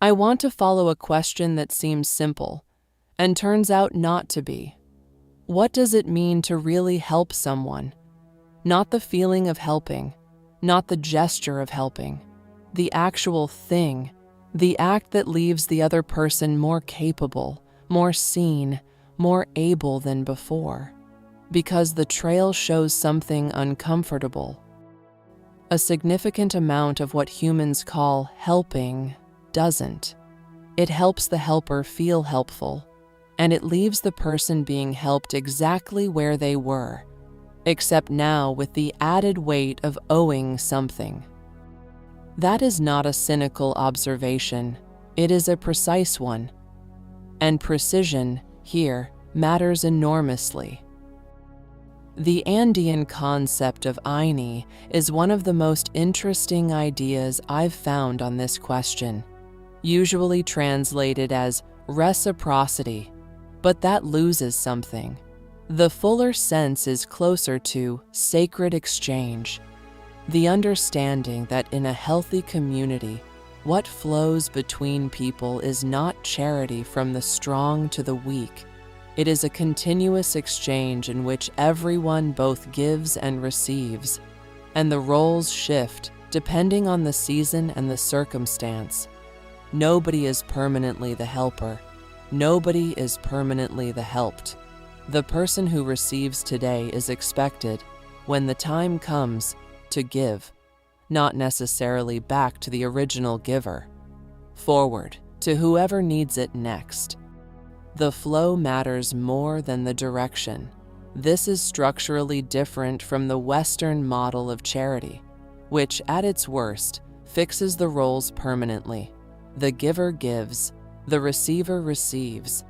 I want to follow a question that seems simple and turns out not to be. What does it mean to really help someone? Not the feeling of helping, not the gesture of helping, the actual thing, the act that leaves the other person more capable, more seen, more able than before, because the trail shows something uncomfortable. A significant amount of what humans call helping doesn't. It helps the helper feel helpful, and it leaves the person being helped exactly where they were, except now with the added weight of owing something. That is not a cynical observation, it is a precise one. And precision, here, matters enormously. The Andean concept of ayni is one of the most interesting ideas I've found on this question, usually translated as reciprocity, but that loses something. The fuller sense is closer to sacred exchange, the understanding that in a healthy community, what flows between people is not charity from the strong to the weak. It is a continuous exchange in which everyone both gives and receives, and the roles shift depending on the season and the circumstance. Nobody is permanently the helper. Nobody is permanently the helped. The person who receives today is expected, when the time comes, to give, not necessarily back to the original giver, forward to whoever needs it next. The flow matters more than the direction. This is structurally different from the Western model of charity, which, at its worst, fixes the roles permanently. The giver gives, the receiver receives,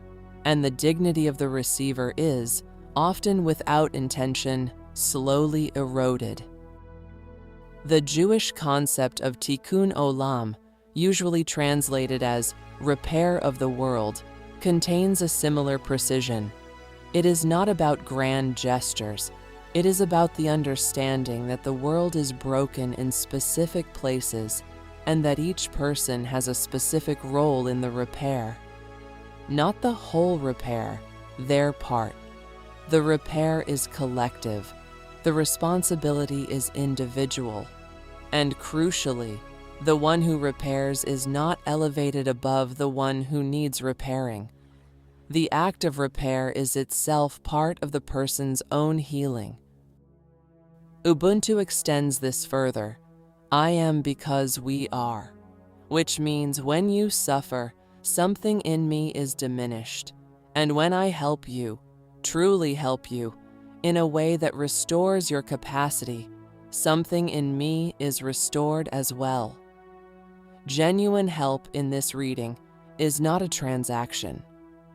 and the dignity of the receiver is, often without intention, slowly eroded. The Jewish concept of Tikkun Olam, usually translated as repair of the world, contains a similar precision. It is not about grand gestures. It is about the understanding that the world is broken in specific places and that each person has a specific role in the repair. Not the whole repair, their part. The repair is collective. The responsibility is individual. And crucially, the one who repairs is not elevated above the one who needs repairing. The act of repair is itself part of the person's own healing. Ubuntu extends this further. I am because we are, which means when you suffer, something in me is diminished, and when I help you, truly help you, in a way that restores your capacity, something in me is restored as well. Genuine help in this reading is not a transaction.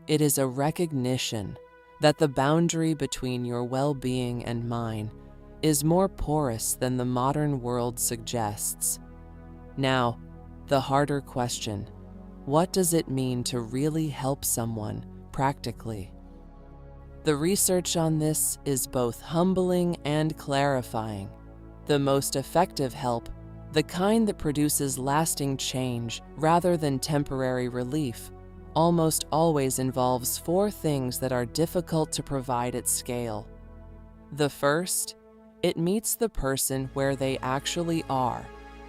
It is a recognition that the boundary between your well-being and mine is more porous than the modern world suggests. Now, the harder question: what does it mean to really help someone practically? The research on this is both humbling and clarifying. The most effective help, the kind that produces lasting change rather than temporary relief, almost always involves 4 things that are difficult to provide at scale. The first, it meets the person where they actually are,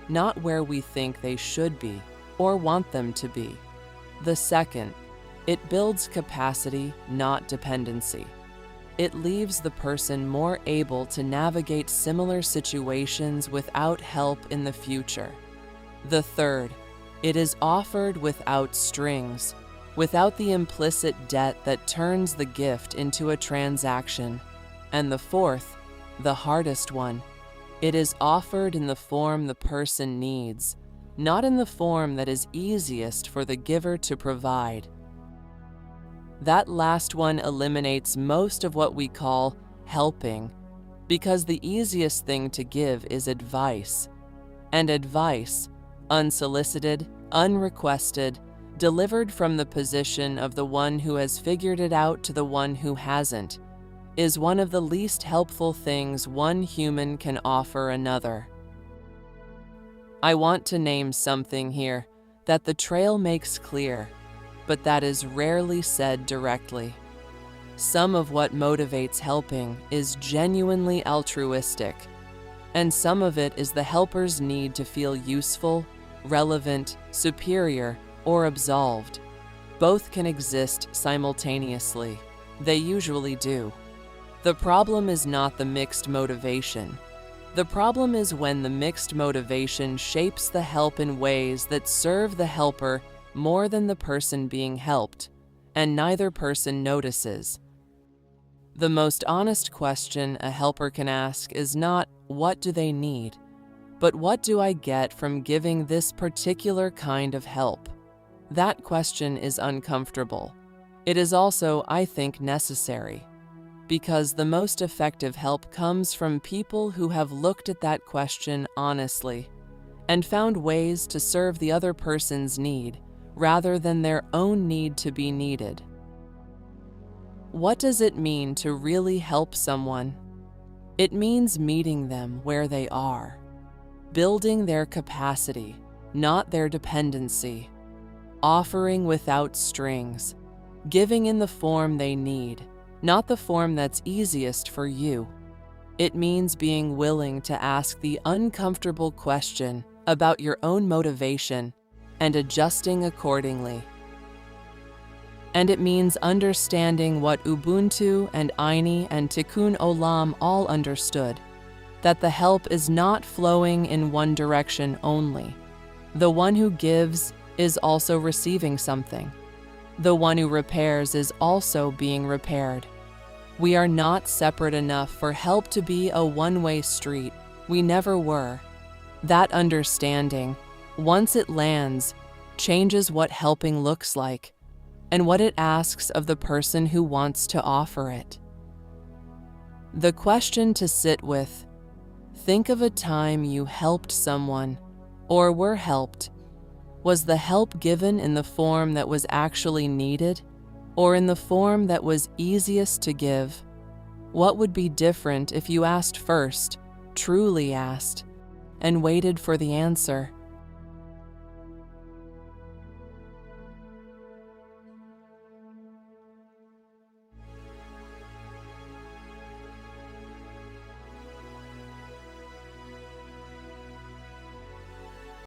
not where we think they should be or want them to be. The second, it builds capacity, not dependency. It leaves the person more able to navigate similar situations without help in the future. The third, it is offered without strings, without the implicit debt that turns the gift into a transaction. And the fourth, the hardest one, it is offered in the form the person needs, not in the form that is easiest for the giver to provide. That last one eliminates most of what we call helping, because the easiest thing to give is advice. And advice, unsolicited, unrequested, delivered from the position of the one who has figured it out to the one who hasn't, is one of the least helpful things one human can offer another. I want to name something here that the trail makes clear, but that is rarely said directly. Some of what motivates helping is genuinely altruistic, and some of it is the helper's need to feel useful, relevant, superior, or absolved. Both can exist simultaneously. They usually do. The problem is not the mixed motivation. The problem is when the mixed motivation shapes the help in ways that serve the helper more than the person being helped, and neither person notices. The most honest question a helper can ask is not, "What do they need?" but "What do I get from giving this particular kind of help?" That question is uncomfortable. It is also, I think, necessary, because the most effective help comes from people who have looked at that question honestly and found ways to serve the other person's need rather than their own need to be needed. What does it mean to really help someone? It means meeting them where they are, building their capacity, not their dependency, offering without strings, giving in the form they need, not the form that's easiest for you. It means being willing to ask the uncomfortable question about your own motivation and adjusting accordingly. And it means understanding what Ubuntu and ayni and Tikkun Olam all understood, that the help is not flowing in one direction only. The one who gives is also receiving something. The one who repairs is also being repaired. We are not separate enough for help to be a one-way street. We never were. That understanding, once it lands, changes what helping looks like and what it asks of the person who wants to offer it. The question to sit with: think of a time you helped someone or were helped. Was the help given in the form that was actually needed or in the form that was easiest to give? What would be different if you asked first, truly asked, and waited for the answer?